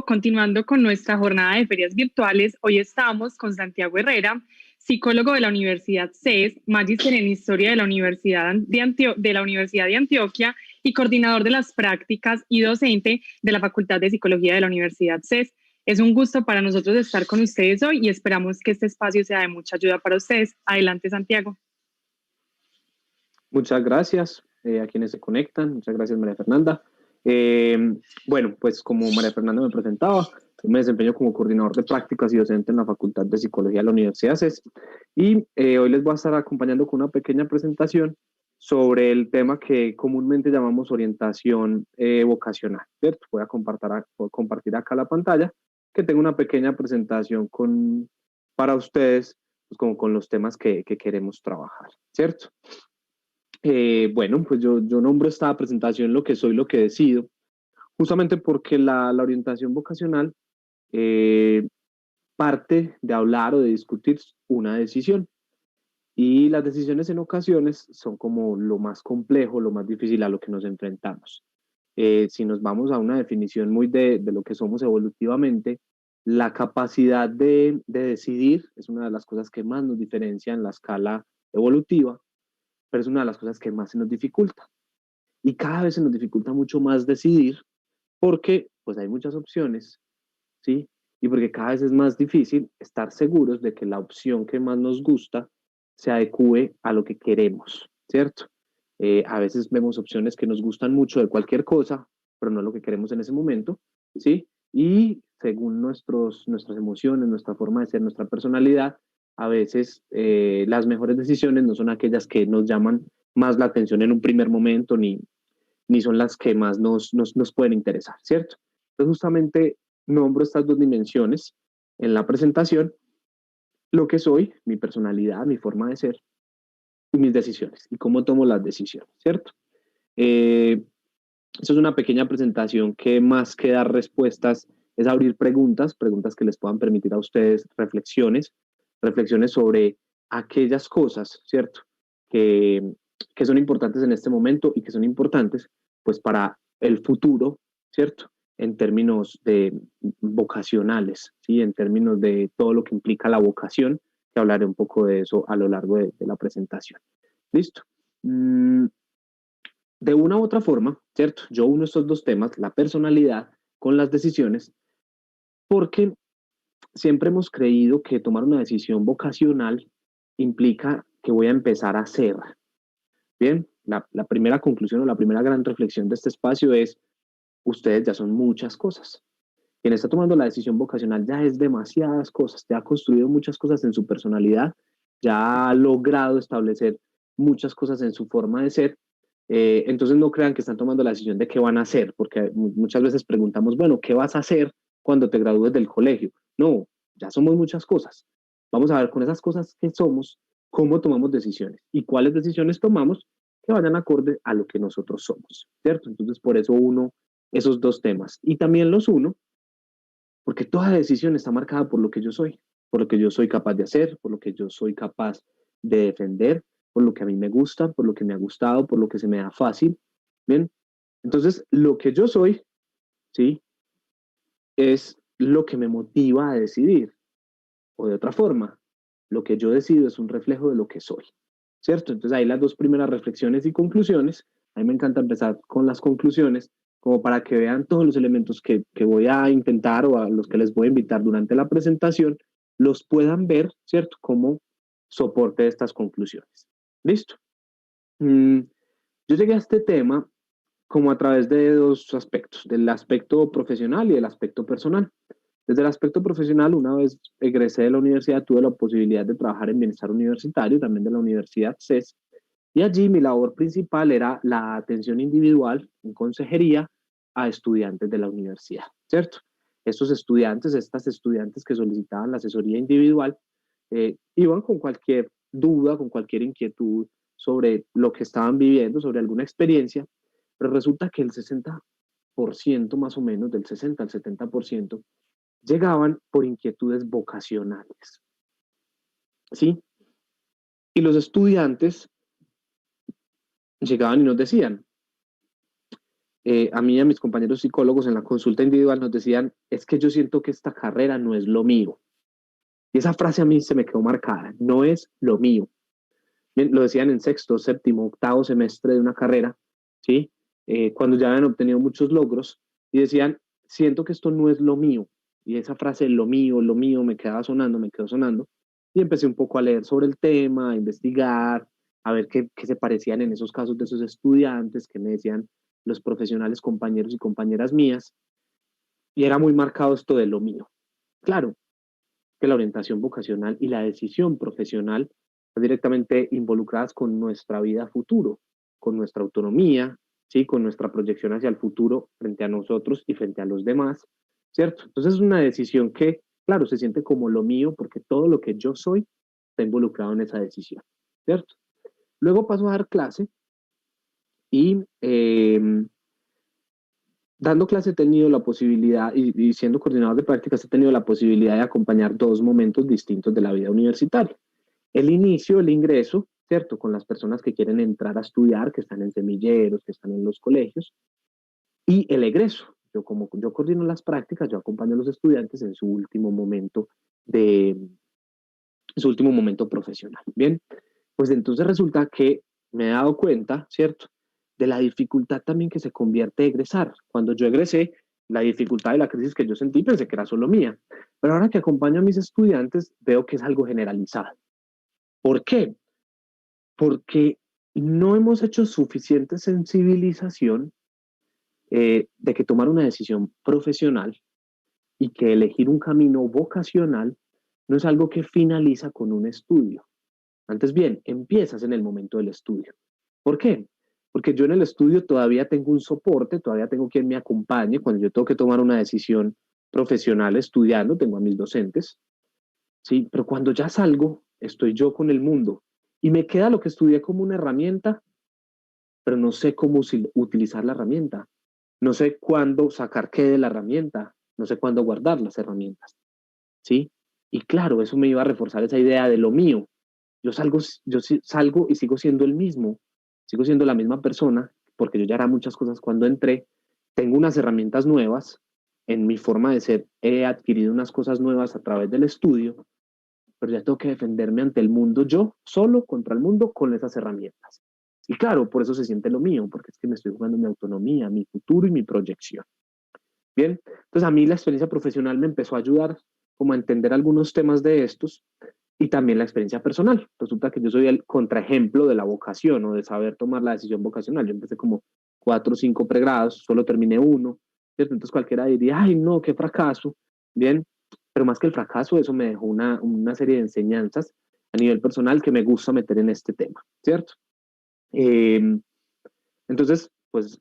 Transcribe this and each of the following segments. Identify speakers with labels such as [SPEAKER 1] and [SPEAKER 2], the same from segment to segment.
[SPEAKER 1] Continuando con nuestra jornada de ferias virtuales, hoy estamos con Santiago Herrera, psicólogo de la Universidad CES, magíster en Historia de la Universidad de Antioquia y coordinador de las prácticas y docente de la Facultad de Psicología de la Universidad CES. Es un gusto para nosotros estar con ustedes hoy y esperamos que este espacio sea de mucha ayuda para ustedes. Adelante, Santiago.
[SPEAKER 2] Muchas gracias a quienes se conectan. Muchas gracias, María Fernanda. Bueno, pues como María Fernanda me presentaba, me desempeño como coordinador de prácticas y docente en la Facultad de Psicología de la Universidad CES. Y hoy les voy a estar acompañando con una pequeña presentación sobre el tema que comúnmente llamamos orientación vocacional, ¿cierto? Voy a compartir acá la pantalla, que tengo una pequeña presentación para ustedes, pues como con los temas que queremos trabajar, ¿cierto? Bueno, pues yo nombro esta presentación Lo que soy, lo que decido, justamente porque la orientación vocacional parte de hablar o de discutir una decisión. Y las decisiones en ocasiones son como lo más complejo, lo más difícil a lo que nos enfrentamos. Si nos vamos a una definición muy de lo que somos evolutivamente, la capacidad de decidir es una de las cosas que más nos diferencia en la escala evolutiva, pero es una de las cosas que más se nos dificulta. Y cada vez se nos dificulta mucho más decidir porque pues hay muchas opciones, ¿sí? Y porque cada vez es más difícil estar seguros de que la opción que más nos gusta se adecue a lo que queremos, ¿cierto? A veces vemos opciones que nos gustan mucho de cualquier cosa, pero no lo que queremos en ese momento, ¿sí? Y según nuestras emociones, nuestra forma de ser, nuestra personalidad, a veces las mejores decisiones no son aquellas que nos llaman más la atención en un primer momento, ni son las que más nos pueden interesar, ¿cierto? Entonces justamente nombro estas dos dimensiones en la presentación: lo que soy, mi personalidad, mi forma de ser, y mis decisiones, y cómo tomo las decisiones, ¿cierto? Eso es una pequeña presentación que más que dar respuestas es abrir preguntas que les puedan permitir a ustedes reflexiones sobre aquellas cosas, ¿cierto? Que, que son importantes en este momento y que son importantes pues para el futuro, ¿cierto? En términos de vocacionales, ¿sí? En términos de todo lo que implica la vocación, que hablaré un poco de eso a lo largo de la presentación. ¿Listo? De una u otra forma, ¿cierto? Yo uno estos dos temas, la personalidad con las decisiones, porque siempre hemos creído que tomar una decisión vocacional implica que voy a empezar a hacer. Bien, la primera conclusión o la primera gran reflexión de este espacio es: ustedes ya son muchas cosas. Quien está tomando la decisión vocacional ya es demasiadas cosas, ya ha construido muchas cosas en su personalidad, ya ha logrado establecer muchas cosas en su forma de ser. Entonces no crean que están tomando la decisión de qué van a hacer, porque muchas veces preguntamos, bueno, ¿qué vas a hacer cuando te gradúes del colegio? No, ya somos muchas cosas. Vamos a ver con esas cosas que somos, cómo tomamos decisiones y cuáles decisiones tomamos que vayan acorde a lo que nosotros somos, ¿cierto? Entonces por eso uno esos dos temas y también los uno porque toda decisión está marcada por lo que yo soy, por lo que yo soy capaz de hacer, por lo que yo soy capaz de defender, por lo que a mí me gusta, por lo que me ha gustado, por lo que se me da fácil. Bien, entonces lo que yo soy, ¿sí? Es lo que me motiva a decidir. O de otra forma, lo que yo decido es un reflejo de lo que soy, ¿cierto? Entonces ahí las dos primeras reflexiones y conclusiones. A mí me encanta empezar con las conclusiones, como para que vean todos los elementos que voy a intentar o a los que les voy a invitar durante la presentación, los puedan ver, ¿cierto? Como soporte de estas conclusiones. ¿Listo? Yo llegué a este tema como a través de dos aspectos, del aspecto profesional y del aspecto personal. Desde el aspecto profesional, una vez egresé de la universidad, tuve la posibilidad de trabajar en bienestar universitario, también de la Universidad CES, y allí mi labor principal era la atención individual en consejería a estudiantes de la universidad, ¿cierto? Estas estudiantes que solicitaban la asesoría individual, iban con cualquier duda, con cualquier inquietud sobre lo que estaban viviendo, sobre alguna experiencia, pero resulta que el 60% más o menos, del 60 al 70%, llegaban por inquietudes vocacionales, ¿sí? Y los estudiantes llegaban y nos decían, a mí y a mis compañeros psicólogos en la consulta individual nos decían, es que yo siento que esta carrera no es lo mío. Y esa frase a mí se me quedó marcada, no es lo mío. Bien, lo decían en sexto, séptimo, octavo semestre de una carrera, ¿sí? Cuando ya habían obtenido muchos logros y decían, siento que esto no es lo mío. Y esa frase, lo mío, me quedaba sonando, me quedó sonando. Y empecé un poco a leer sobre el tema, a investigar, a ver qué se parecían en esos casos de esos estudiantes, que me decían los profesionales, compañeros y compañeras mías. Y era muy marcado esto de lo mío. Claro, que la orientación vocacional y la decisión profesional están directamente involucradas con nuestra vida futuro, con nuestra autonomía, ¿sí? Con nuestra proyección hacia el futuro frente a nosotros y frente a los demás, ¿cierto? Entonces es una decisión que, claro, se siente como lo mío porque todo lo que yo soy está involucrado en esa decisión, ¿cierto? Luego paso a dar clase y dando clase he tenido la posibilidad, y siendo coordinador de prácticas, he tenido la posibilidad de acompañar dos momentos distintos de la vida universitaria. El inicio, el ingreso, ¿cierto? Con las personas que quieren entrar a estudiar, que están en semilleros, que están en los colegios, y el egreso. Como yo coordino las prácticas, yo acompaño a los estudiantes en de su último momento profesional. Bien, pues entonces resulta que me he dado cuenta, ¿cierto? De la dificultad también que se convierte egresar. Cuando yo egresé, la dificultad y la crisis que yo sentí pensé que era solo mía. Pero ahora que acompaño a mis estudiantes, veo que es algo generalizado. ¿Por qué? Porque no hemos hecho suficiente sensibilización de que tomar una decisión profesional y que elegir un camino vocacional no es algo que finaliza con un estudio. Antes bien, empiezas en el momento del estudio. ¿Por qué? Porque yo en el estudio todavía tengo un soporte, todavía tengo quien me acompañe. Cuando yo tengo que tomar una decisión profesional estudiando, tengo a mis docentes, ¿sí? Pero cuando ya salgo, estoy yo con el mundo y me queda lo que estudié como una herramienta, pero no sé cómo utilizar la herramienta. No sé cuándo sacar qué de la herramienta, no sé cuándo guardar las herramientas, ¿sí? Y claro, eso me iba a reforzar esa idea de lo mío. Salgo y sigo siendo el mismo, sigo siendo la misma persona, porque yo ya era muchas cosas cuando entré. Tengo unas herramientas nuevas en mi forma de ser, he adquirido unas cosas nuevas a través del estudio, pero ya tengo que defenderme ante el mundo yo, solo contra el mundo, con esas herramientas. Y claro, por eso se siente lo mío, porque es que me estoy jugando mi autonomía, mi futuro y mi proyección. Bien, entonces a mí la experiencia profesional me empezó a ayudar como a entender algunos temas de estos y también la experiencia personal. Resulta que yo soy el contraejemplo de la vocación o de saber tomar la decisión vocacional. Yo empecé como 4 o 5 pregrados, solo terminé uno, ¿cierto? Entonces cualquiera diría, ay, no, qué fracaso. Bien, pero más que el fracaso, eso me dejó una serie de enseñanzas a nivel personal que me gusta meter en este tema, ¿cierto? Eh, entonces, pues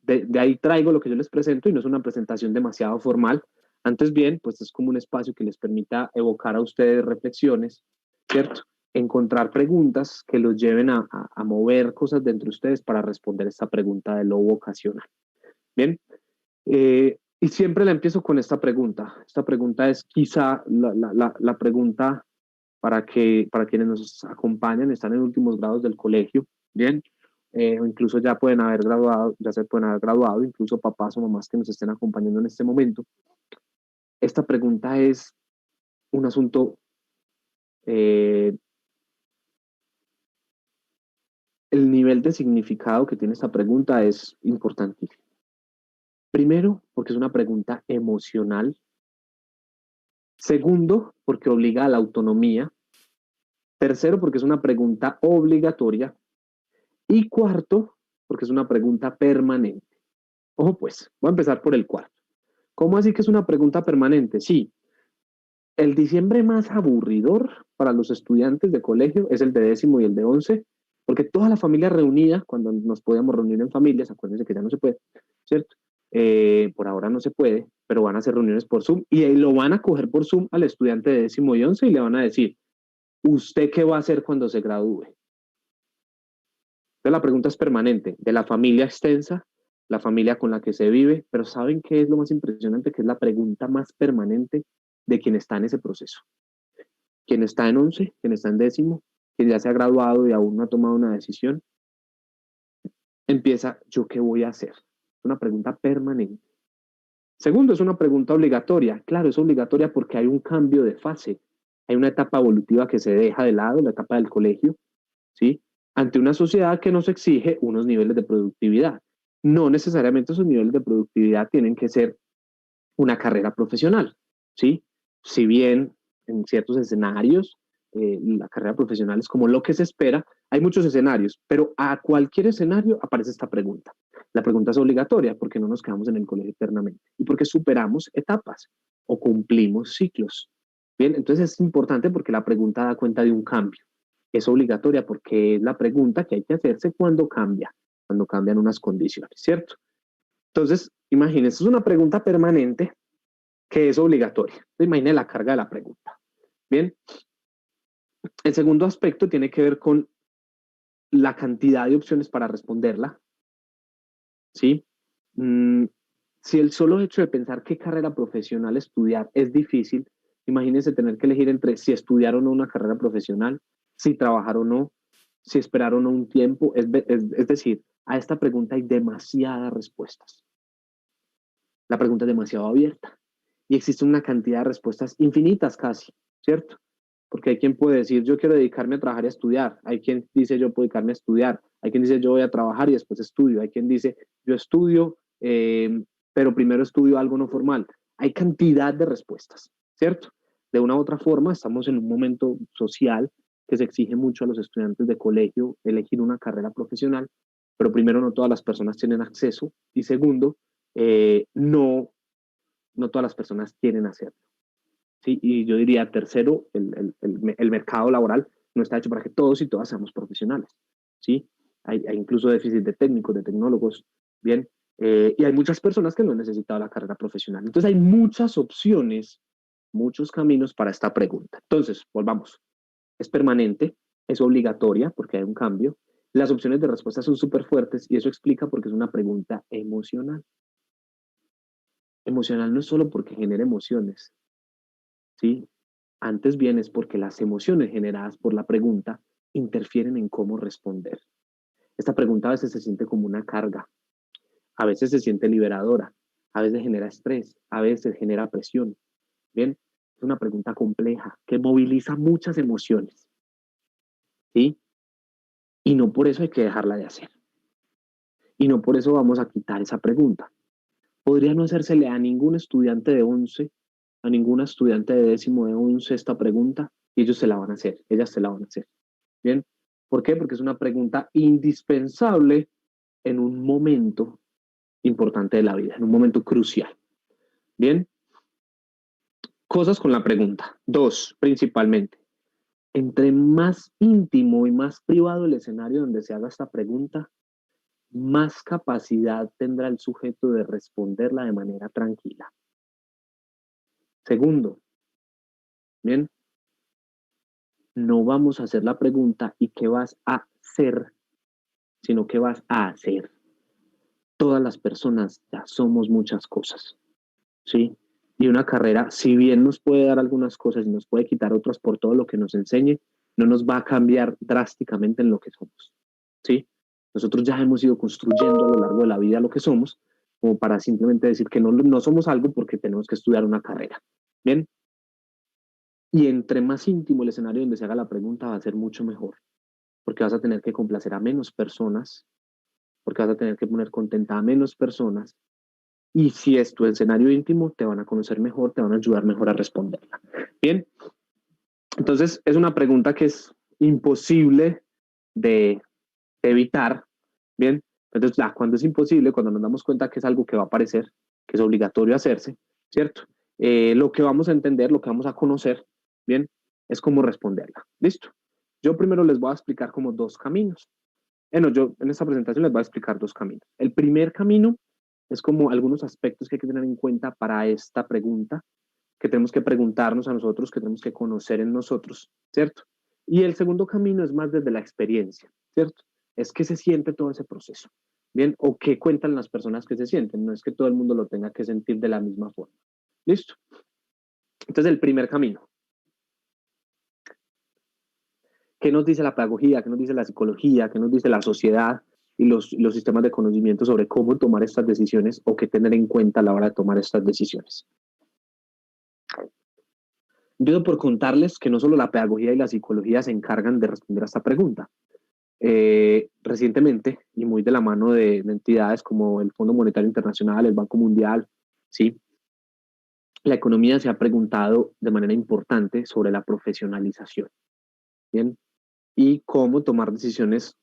[SPEAKER 2] de ahí traigo lo que yo les presento y no es una presentación demasiado formal. Antes bien, pues es como un espacio que les permita evocar a ustedes reflexiones, ¿cierto? Encontrar preguntas que los lleven a mover cosas dentro de ustedes para responder esta pregunta de lo vocacional. Bien, y siempre la empiezo con esta pregunta. Esta pregunta es quizá la pregunta para quienes nos acompañan, están en últimos grados del colegio, bien, o incluso ya pueden haber graduado, ya se pueden haber graduado, incluso papás o mamás que nos estén acompañando en este momento. Esta pregunta es un asunto, eh, el nivel de significado que tiene esta pregunta es importantísimo. Primero, porque es una pregunta emocional. Segundo, porque obliga a la autonomía. Tercero, porque es una pregunta obligatoria. Y cuarto, porque es una pregunta permanente. Ojo pues, voy a empezar por el cuarto. ¿Cómo así que es una pregunta permanente? Sí, el diciembre más aburridor para los estudiantes de colegio es el de décimo y el de 11, porque toda la familia reunida, cuando nos podíamos reunir en familias, acuérdense que ya no se puede, ¿cierto? Por ahora no se puede, pero van a hacer reuniones por Zoom y lo van a coger por Zoom al estudiante de décimo y 11 y le van a decir, ¿usted qué va a hacer cuando se gradúe? Entonces la pregunta es permanente, de la familia extensa, la familia con la que se vive, pero ¿saben qué es lo más impresionante? Que es la pregunta más permanente de quien está en ese proceso. Quien está en 11, quien está en décimo, quien ya se ha graduado y aún no ha tomado una decisión, empieza, ¿yo qué voy a hacer? Es una pregunta permanente. Segundo, es una pregunta obligatoria. Claro, es obligatoria porque hay un cambio de fase. Hay una etapa evolutiva que se deja de lado, la etapa del colegio, ¿sí? Ante una sociedad que nos exige unos niveles de productividad. No necesariamente esos niveles de productividad tienen que ser una carrera profesional, ¿sí? Si bien en ciertos escenarios la carrera profesional es como lo que se espera, hay muchos escenarios, pero a cualquier escenario aparece esta pregunta. La pregunta es obligatoria porque no nos quedamos en el colegio eternamente y porque superamos etapas o cumplimos ciclos. Bien, entonces es importante porque la pregunta da cuenta de un cambio. Es obligatoria porque es la pregunta que hay que hacerse cuando cambian unas condiciones, ¿cierto? Entonces, imagínense, es una pregunta permanente que es obligatoria. Imaginen la carga de la pregunta. Bien, el segundo aspecto tiene que ver con la cantidad de opciones para responderla. ¿Sí? Si el solo hecho de pensar qué carrera profesional estudiar es difícil, imagínense tener que elegir entre si estudiar o no una carrera profesional, si trabajar o no, si esperar o no un tiempo. Es decir, a esta pregunta hay demasiadas respuestas. La pregunta es demasiado abierta y existe una cantidad de respuestas infinitas casi, ¿cierto? Porque hay quien puede decir, yo quiero dedicarme a trabajar y a estudiar. Hay quien dice, yo puedo dedicarme a estudiar. Hay quien dice, yo voy a trabajar y después estudio. Hay quien dice, yo estudio, pero primero estudio algo no formal. Hay cantidad de respuestas, ¿cierto? De una u otra forma, estamos en un momento social que se exige mucho a los estudiantes de colegio elegir una carrera profesional, pero primero no todas las personas tienen acceso y segundo, no todas las personas quieren hacerlo. ¿Sí? Y yo diría, tercero, el mercado laboral no está hecho para que todos y todas seamos profesionales. ¿Sí? Hay incluso déficit de técnicos, de tecnólogos, ¿bien? Y hay muchas personas que no han necesitado la carrera profesional. Entonces hay muchas opciones, muchos caminos para esta pregunta. Entonces, volvamos. Es permanente, es obligatoria porque hay un cambio. Las opciones de respuesta son súper fuertes y eso explica porque es una pregunta emocional. Emocional no es solo porque genera emociones, ¿sí? Antes bien es porque las emociones generadas por la pregunta interfieren en cómo responder. Esta pregunta a veces se siente como una carga, a veces se siente liberadora, a veces genera estrés, a veces genera presión. Bien, es una pregunta compleja que moviliza muchas emociones, ¿sí? Y no por eso hay que dejarla de hacer. Y no por eso vamos a quitar esa pregunta. Podría no hacérsele a ningún estudiante de 11, a ninguna estudiante de décimo de 11 esta pregunta, y ellos se la van a hacer, ellas se la van a hacer. ¿Bien? ¿Por qué? Porque es una pregunta indispensable en un momento importante de la vida, en un momento crucial. ¿Bien? Cosas con la pregunta. Dos, principalmente. Entre más íntimo y más privado el escenario donde se haga esta pregunta, más capacidad tendrá el sujeto de responderla de manera tranquila. Segundo, bien, no vamos a hacer la pregunta ¿y qué vas a hacer? Sino qué vas a hacer. Todas las personas ya somos muchas cosas, ¿sí? Y una carrera, si bien nos puede dar algunas cosas y nos puede quitar otras por todo lo que nos enseñe, no nos va a cambiar drásticamente en lo que somos, ¿sí? Nosotros ya hemos ido construyendo a lo largo de la vida lo que somos, como para simplemente decir que no somos algo porque tenemos que estudiar una carrera, ¿bien? Y entre más íntimo el escenario donde se haga la pregunta va a ser mucho mejor, porque vas a tener que complacer a menos personas, porque vas a tener que poner contenta a menos personas, y si es tu escenario íntimo, te van a conocer mejor, te van a ayudar mejor a responderla. Bien, entonces es una pregunta que es imposible de evitar, bien, entonces cuando es imposible, cuando nos damos cuenta que es algo que va a aparecer, que es obligatorio hacerse, ¿cierto? Lo que vamos a entender, lo que vamos a conocer, bien, es cómo responderla. ¿Listo? Yo primero les voy a explicar como dos caminos. Yo en esta presentación les voy a explicar dos caminos. El primer camino es como algunos aspectos que hay que tener en cuenta para esta pregunta, que tenemos que preguntarnos a nosotros, que tenemos que conocer en nosotros, ¿cierto? Y el segundo camino es más desde la experiencia, ¿cierto? Es que se siente todo ese proceso, ¿bien? O qué cuentan las personas que se sienten, no es que todo el mundo lo tenga que sentir de la misma forma. ¿Listo? Entonces, el primer camino. ¿Qué nos dice la pedagogía? ¿Qué nos dice la psicología? ¿Qué nos dice la sociedad? y los sistemas de conocimiento sobre cómo tomar estas decisiones o qué tener en cuenta a la hora de tomar estas decisiones. Empiezo por contarles que no solo la pedagogía y la psicología se encargan de responder a esta pregunta. Recientemente, y muy de la mano de entidades como el Fondo Monetario Internacional, el Banco Mundial, ¿sí? La economía se ha preguntado de manera importante sobre la profesionalización, ¿bien? Y cómo tomar decisiones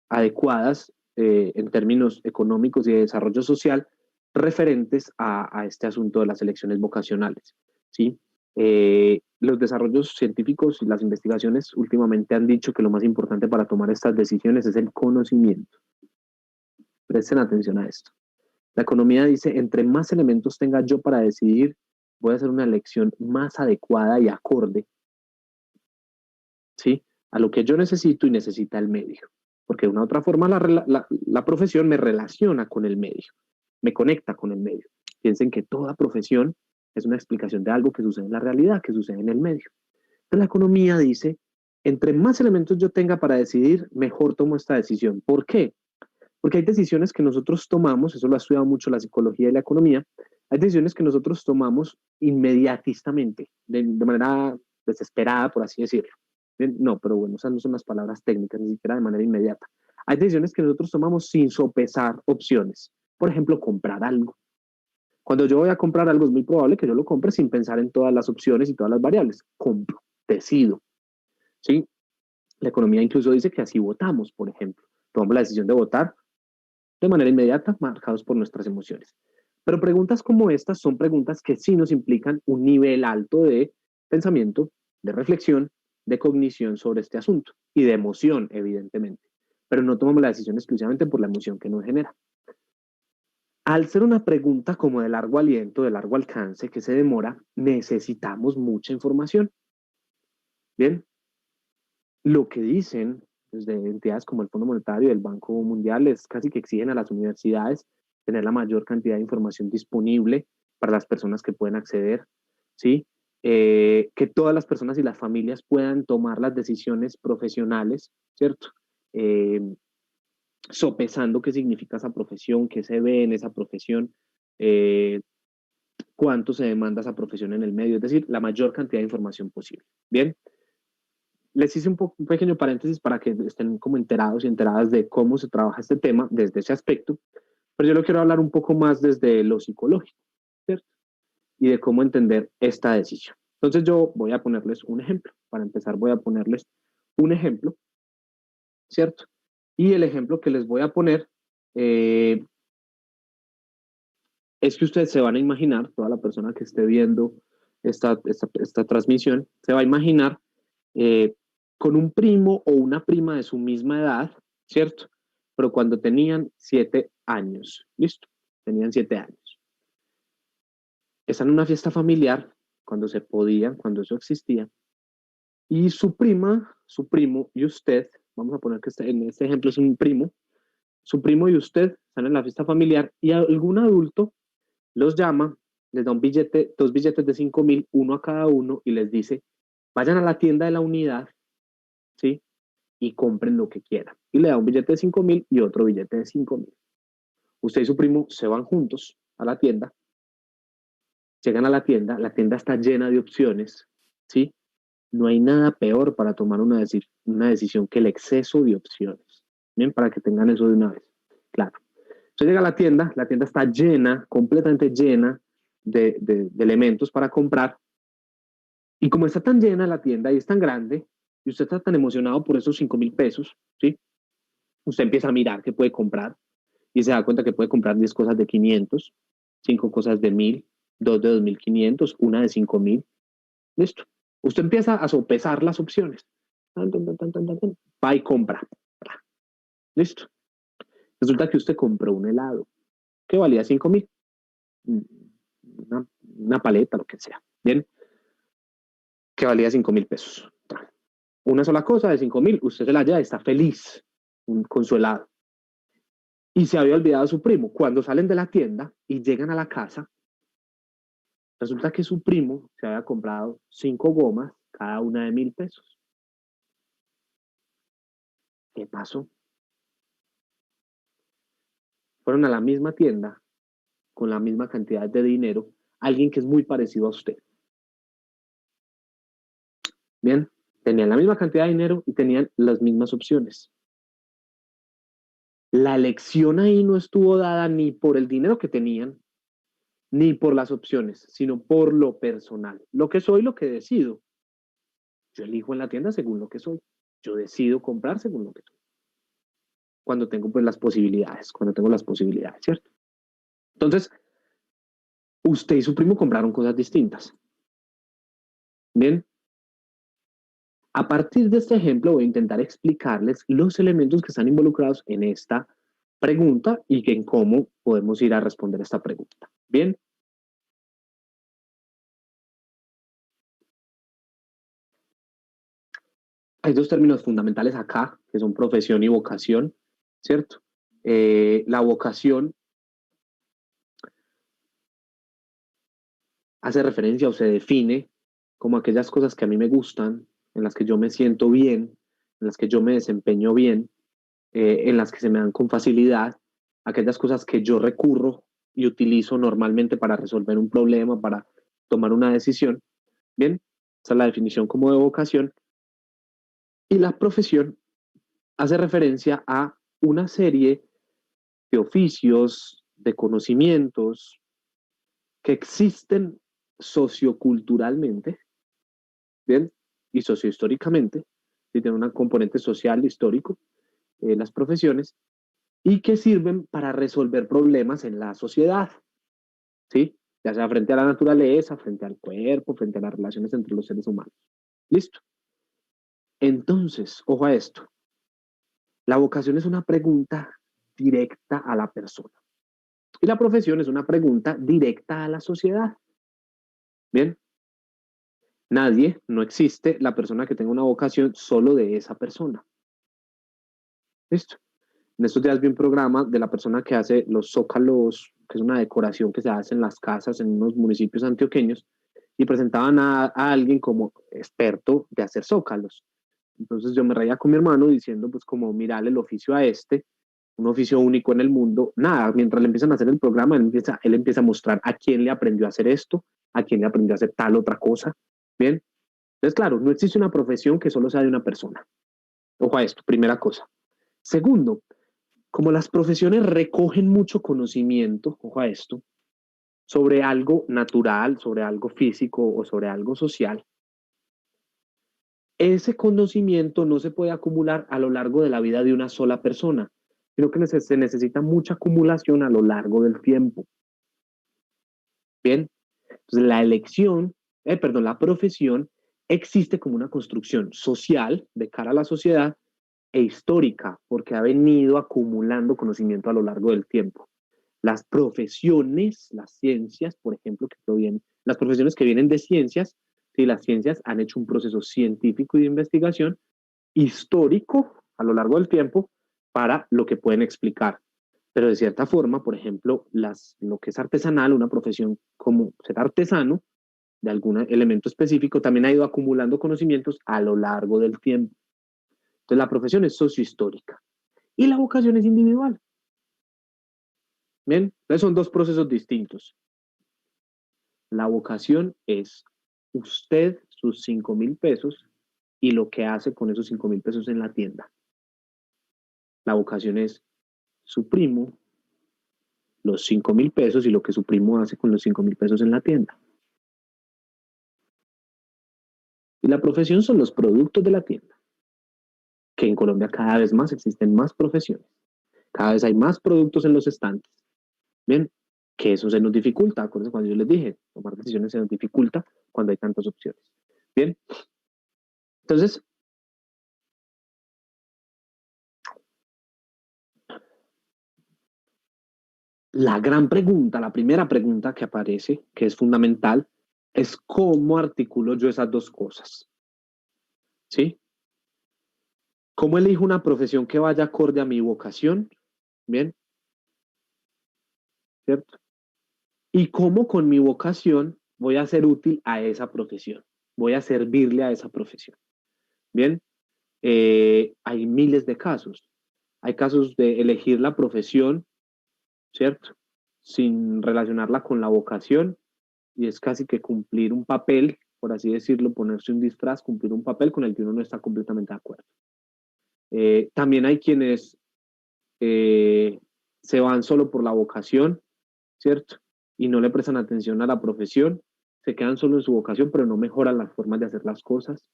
[SPEAKER 2] adecuadas en términos económicos y de desarrollo social referentes a este asunto de las elecciones vocacionales, ¿sí? Los desarrollos científicos y las investigaciones últimamente han dicho que lo más importante para tomar estas decisiones es el conocimiento. Presten atención a esto. La economía dice, entre más elementos tenga yo para decidir, voy a hacer una elección más adecuada y acorde, ¿sí? A lo que yo necesito y necesita el medio. Porque de una u otra forma la profesión me relaciona con el medio, me conecta con el medio. Piensen que toda profesión es una explicación de algo que sucede en la realidad, que sucede en el medio. Entonces la economía dice, entre más elementos yo tenga para decidir, mejor tomo esta decisión. ¿Por qué? Porque hay decisiones que nosotros tomamos, eso lo ha estudiado mucho la psicología y la economía, hay decisiones que nosotros tomamos inmediatamente, de manera desesperada, por así decirlo. No, pero bueno, esas no son las palabras técnicas, ni siquiera de manera inmediata. Hay decisiones que nosotros tomamos sin sopesar opciones. Por ejemplo, comprar algo. Cuando yo voy a comprar algo, es muy probable que yo lo compre sin pensar en todas las opciones y todas las variables. Compro, decido. ¿Sí? La economía incluso dice que así votamos, por ejemplo. Tomamos la decisión de votar de manera inmediata, marcados por nuestras emociones. Pero preguntas como estas son preguntas que sí nos implican un nivel alto de pensamiento, de reflexión, de cognición sobre este asunto y de emoción, evidentemente. Pero no tomamos la decisión exclusivamente por la emoción que nos genera. Al ser una pregunta como de largo aliento, de largo alcance, que se demora, necesitamos mucha información. Bien, lo que dicen desde entidades como el Fondo Monetario y el Banco Mundial es casi que exigen a las universidades tener la mayor cantidad de información disponible para las personas que pueden acceder, ¿sí? Que todas las personas y las familias puedan tomar las decisiones profesionales, ¿cierto? Sopesando qué significa esa profesión, qué se ve en esa profesión, eh, cuánto se demanda esa profesión en el medio, es decir, la mayor cantidad de información posible. Bien, les hice un pequeño paréntesis para que estén como enterados y enteradas de cómo se trabaja este tema desde ese aspecto, pero yo lo quiero hablar un poco más desde lo psicológico, ¿cierto? Y de cómo entender esta decisión. Entonces yo voy a ponerles un ejemplo. Para empezar voy a ponerles un ejemplo, ¿cierto? Y el ejemplo que les voy a poner es que ustedes se van a imaginar, toda la persona que esté viendo esta transmisión, se va a imaginar eh, con un primo o una prima de su misma edad, ¿cierto? Pero cuando tenían 7 años, ¿listo? Tenían 7 años. Están en una fiesta familiar, cuando se podía, cuando eso existía, y su prima, su primo y usted, vamos a poner que en este ejemplo es un primo, su primo y usted están en la fiesta familiar y algún adulto los llama, les da un billete, 2 billetes de 5.000, uno a cada uno, y les dice, vayan a la tienda de la unidad, ¿sí? Y compren lo que quieran. Y le da un billete de 5.000 y otro billete de 5.000. Usted y su primo se van juntos a la tienda, llegan a la tienda está llena de opciones, ¿sí? No hay nada peor para tomar una decisión que el exceso de opciones. Bien, para que tengan eso de una vez. Claro. Usted llega a la tienda está llena, completamente llena de elementos para comprar. Y como está tan llena la tienda y es tan grande, y usted está tan emocionado por esos 5.000 pesos, ¿sí? Usted empieza a mirar qué puede comprar y se da cuenta que puede comprar 10 cosas de 500, 5 cosas de 1.000, 2 de 2.500, una de 5.000. Listo. Usted empieza a sopesar las opciones. Va y compra. Listo. Resulta que usted compró un helado que valía 5.000. Una paleta, lo que sea. Bien. Que valía 5.000 pesos. Una sola cosa de 5.000, usted se la lleva y está feliz con su helado. Y se había olvidado a su primo. Cuando salen de la tienda y llegan a la casa, resulta que su primo se había comprado 5 gomas, cada una de 1.000 pesos. ¿Qué pasó? fueron a la misma tienda con la misma cantidad de dinero, alguien que es muy parecido a usted. Bien, tenían la misma cantidad de dinero y tenían las mismas opciones. La elección ahí no estuvo dada ni por el dinero que tenían, ni por las opciones, sino por lo personal. Lo que soy, lo que decido. Yo elijo en la tienda según lo que soy. Yo decido comprar según lo que soy. Cuando tengo pues las posibilidades, ¿cierto? Entonces, usted y su primo compraron cosas distintas. Bien, a partir de este ejemplo voy a intentar explicarles los elementos que están involucrados en esta pregunta y en cómo podemos ir a responder esta pregunta. Bien. Hay dos términos fundamentales acá, que son profesión y vocación, ¿cierto? La vocación hace referencia o se define como aquellas cosas que a mí me gustan, en las que yo me siento bien, en las que yo me desempeño bien, en las que se me dan con facilidad, aquellas cosas que yo recurro y utilizo normalmente para resolver un problema, para tomar una decisión. Bien, esa es la definición como de vocación. Y la profesión hace referencia a una serie de oficios, de conocimientos que existen socioculturalmente, ¿bien? Y sociohistóricamente, y tienen un componente social, histórico, las profesiones, y que sirven para resolver problemas en la sociedad, ¿sí? Ya sea frente a la naturaleza, frente al cuerpo, frente a las relaciones entre los seres humanos. ¿Listo? Entonces, ojo a esto. La vocación es una pregunta directa a la persona. Y la profesión es una pregunta directa a la sociedad. Bien, nadie, no existe la persona que tenga una vocación solo de esa persona. ¿Listo? En estos días vi un programa de la persona que hace los zócalos, que es una decoración que se hace en las casas en unos municipios antioqueños, y presentaban a alguien como experto de hacer zócalos. Entonces yo me reía con mi hermano diciendo, pues como mirarle el oficio a este, un oficio único en el mundo. Nada, mientras le empiezan a hacer el programa, él empieza a mostrar a quién le aprendió a hacer esto, a quién le aprendió a hacer tal otra cosa. Bien, entonces claro, no existe una profesión que solo sea de una persona. Ojo a esto, primera cosa. Segundo, como las profesiones recogen mucho conocimiento, ojo a esto, sobre algo natural, sobre algo físico o sobre algo social, ese conocimiento no se puede acumular a lo largo de la vida de una sola persona, sino que se necesita mucha acumulación a lo largo del tiempo. Bien, entonces la profesión existe como una construcción social de cara a la sociedad e histórica, porque ha venido acumulando conocimiento a lo largo del tiempo. Las profesiones, las ciencias, por ejemplo, las profesiones que vienen de ciencias, sí, las ciencias han hecho un proceso científico y de investigación histórico a lo largo del tiempo para lo que pueden explicar. Pero de cierta forma, por ejemplo, lo que es artesanal, una profesión como ser artesano de algún elemento específico, también ha ido acumulando conocimientos a lo largo del tiempo. Entonces la profesión es sociohistórica y la vocación es individual. Bien, entonces son dos procesos distintos. La vocación es usted, sus 5.000 pesos y lo que hace con esos 5.000 pesos en la tienda. La vocación es su primo, los 5.000 pesos y lo que su primo hace con los 5.000 pesos en la tienda. Y la profesión son los productos de la tienda, que en Colombia cada vez más existen más profesiones. Cada vez hay más productos en los estantes. Bien, que eso se nos dificulta. Acuérdense cuando yo les dije, tomar decisiones se nos dificulta cuando hay tantas opciones. Bien, entonces, la gran pregunta, la primera pregunta que aparece, que es fundamental, es cómo articulo yo esas dos cosas. ¿Sí? ¿Cómo elijo una profesión que vaya acorde a mi vocación? Bien, ¿cierto? Y cómo con mi vocación voy a ser útil a esa profesión, voy a servirle a esa profesión. Bien, hay miles de casos. Hay casos de elegir la profesión ¿cierto? Sin relacionarla con la vocación, y es casi que cumplir un papel, por así decirlo, ponerse un disfraz, cumplir un papel con el que uno no está completamente de acuerdo. También hay quienes se van solo por la vocación, ¿cierto? Y no le prestan atención a la profesión, se quedan solo en su vocación, pero no mejoran las formas de hacer las cosas,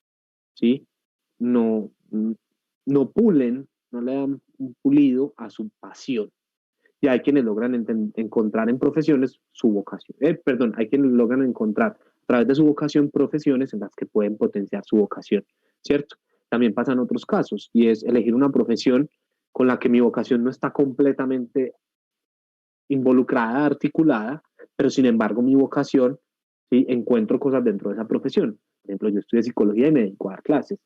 [SPEAKER 2] ¿sí? No, no pulen, no le dan un pulido a su pasión. Y hay quienes logran encontrar en profesiones su vocación. Perdón, hay quienes logran encontrar a través de su vocación profesiones en las que pueden potenciar su vocación, ¿cierto? También pasan otros casos y es elegir una profesión con la que mi vocación no está completamente involucrada, articulada, pero sin embargo mi vocación, ¿sí? Encuentro cosas dentro de esa profesión. Por ejemplo, yo estudié psicología y me dedico a dar clases.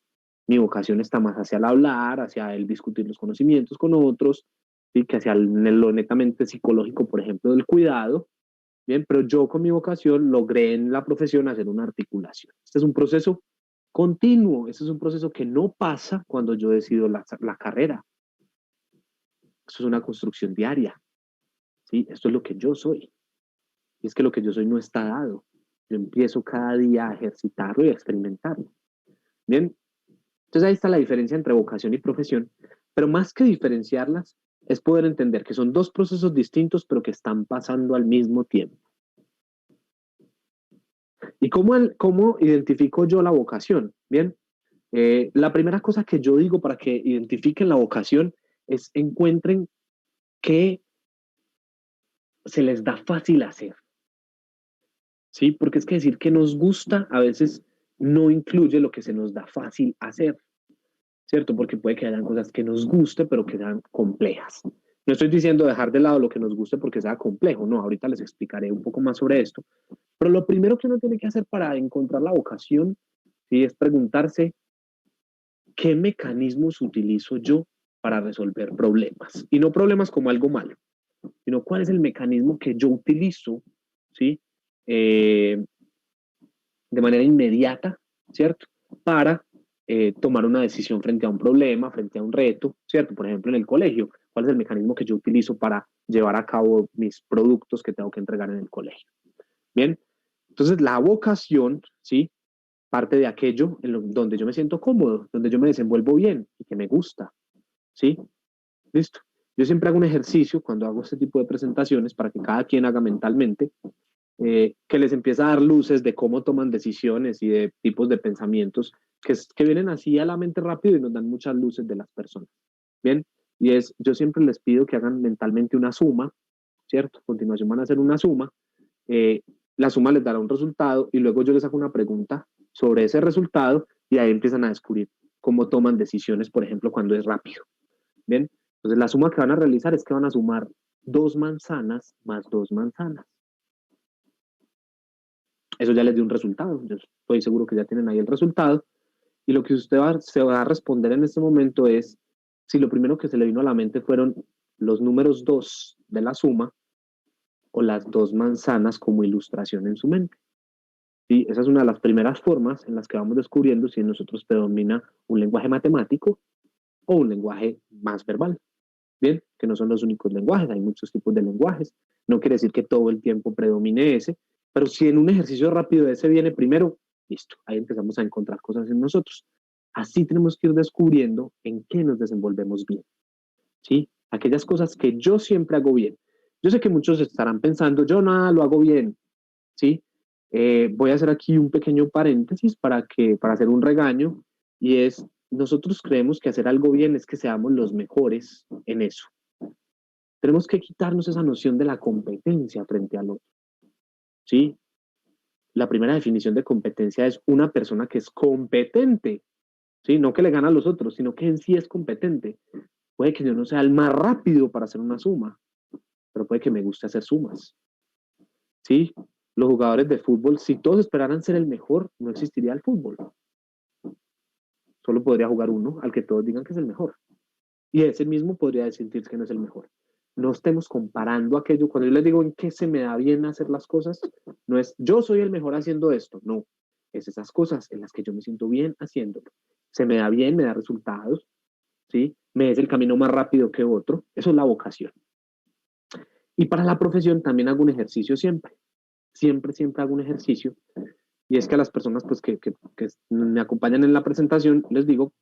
[SPEAKER 2] Mi vocación está más hacia el hablar, hacia el discutir los conocimientos con otros, ¿sí? Que hacia lo netamente psicológico, por ejemplo, del cuidado. Bien, pero yo con mi vocación logré en la profesión hacer una articulación. Este es un proceso continuo, este es un proceso que no pasa cuando yo decido la carrera. Esto es una construcción diaria. ¿Sí? Esto es lo que yo soy. Y es que lo que yo soy no está dado. Yo empiezo cada día a ejercitarlo y a experimentarlo. Bien, entonces ahí está la diferencia entre vocación y profesión, pero más que diferenciarlas, es poder entender que son dos procesos distintos, pero que están pasando al mismo tiempo. ¿Y cómo identifico yo la vocación? Bien, la primera cosa que yo digo para que identifiquen la vocación es encuentren qué se les da fácil hacer. ¿Sí? Porque es que decir que nos gusta a veces no incluye lo que se nos da fácil hacer, ¿cierto? Porque puede que hayan cosas que nos guste, pero que sean complejas. No estoy diciendo dejar de lado lo que nos guste porque sea complejo, no, ahorita les explicaré un poco más sobre esto. Pero lo primero que uno tiene que hacer para encontrar la vocación, ¿sí? Es preguntarse qué mecanismos utilizo yo para resolver problemas. Y no problemas como algo malo, sino cuál es el mecanismo que yo utilizo, ¿sí? De manera inmediata, ¿cierto? Para tomar una decisión frente a un problema, frente a un reto, ¿cierto? Por ejemplo, en el colegio, ¿cuál es el mecanismo que yo utilizo para llevar a cabo mis productos que tengo que entregar en el colegio? Bien, entonces la vocación, ¿sí? Parte de aquello donde yo me siento cómodo, donde yo me desenvuelvo bien y que me gusta, ¿sí? Listo. Yo siempre hago un ejercicio cuando hago este tipo de presentaciones para que cada quien haga mentalmente que les empieza a dar luces de cómo toman decisiones y de tipos de pensamientos que vienen así a la mente rápido y nos dan muchas luces de las personas. Bien, y yo siempre les pido que hagan mentalmente una suma, ¿cierto? A continuación van a hacer una suma, eh, la suma les dará un resultado y luego yo les hago una pregunta sobre ese resultado y ahí empiezan a descubrir cómo toman decisiones, por ejemplo, cuando es rápido. Bien, entonces la suma que van a realizar es que van a sumar 2 manzanas más 2 manzanas. Eso ya les dio un resultado. Yo estoy seguro que ya tienen ahí el resultado. Y lo que se va a responder en este momento es si lo primero que se le vino a la mente fueron los números 2 de la suma o las 2 manzanas como ilustración en su mente. Y esa es una de las primeras formas en las que vamos descubriendo si en nosotros predomina un lenguaje matemático o un lenguaje más verbal. Bien, que no son los únicos lenguajes, hay muchos tipos de lenguajes. No quiere decir que todo el tiempo predomine ese, pero si en un ejercicio rápido ese viene primero, listo, ahí empezamos a encontrar cosas en nosotros. Así tenemos que ir descubriendo en qué nos desenvolvemos bien, ¿sí? Aquellas cosas que yo siempre hago bien. Yo sé que muchos estarán pensando, yo nada lo hago bien, ¿sí? Voy a hacer aquí un pequeño paréntesis para hacer un regaño, y es, nosotros creemos que hacer algo bien es que seamos los mejores en eso. Tenemos que quitarnos esa noción de la competencia frente al otro, ¿sí? La primera definición de competencia es una persona que es competente, ¿sí? No que le gana a los otros, sino que en sí es competente. Puede que yo no sea el más rápido para hacer una suma, pero puede que me guste hacer sumas, ¿sí? Los jugadores de fútbol, si todos esperaran ser el mejor, no existiría el fútbol. Solo podría jugar uno al que todos digan que es el mejor. Y ese mismo podría decir que no es el mejor. No estemos comparando aquello. Cuando yo les digo en qué se me da bien hacer las cosas, no es yo soy el mejor haciendo esto, no. Es esas cosas en las que yo me siento bien haciéndolo. Se me da bien, me da resultados, ¿sí? Me es el camino más rápido que otro. Eso es la vocación. Y para la profesión también hago un ejercicio siempre. Siempre hago un ejercicio. Y es que a las personas pues, que me acompañan en la presentación, les digo,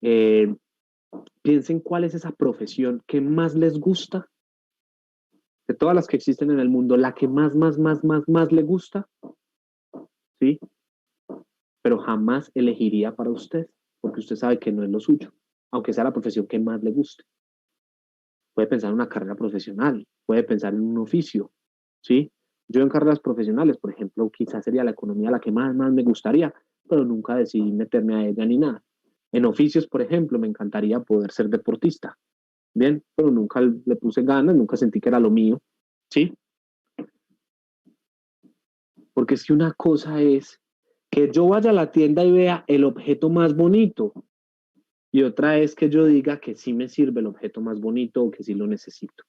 [SPEAKER 2] eh, piensen cuál es esa profesión que más les gusta, de todas las que existen en el mundo, la que más le gusta, ¿sí? Pero jamás elegiría para usted, porque usted sabe que no es lo suyo, aunque sea la profesión que más le guste. Puede pensar en una carrera profesional, puede pensar en un oficio, ¿sí? Yo en carreras profesionales, por ejemplo, quizás sería la economía la que más me gustaría, pero nunca decidí meterme a ella ni nada. En oficios, por ejemplo, me encantaría poder ser deportista, bien, pero nunca le puse ganas, nunca sentí que era lo mío, ¿sí? Porque es que una cosa es que yo vaya a la tienda y vea el objeto más bonito, y otra es que yo diga que sí me sirve el objeto más bonito o que sí lo necesito.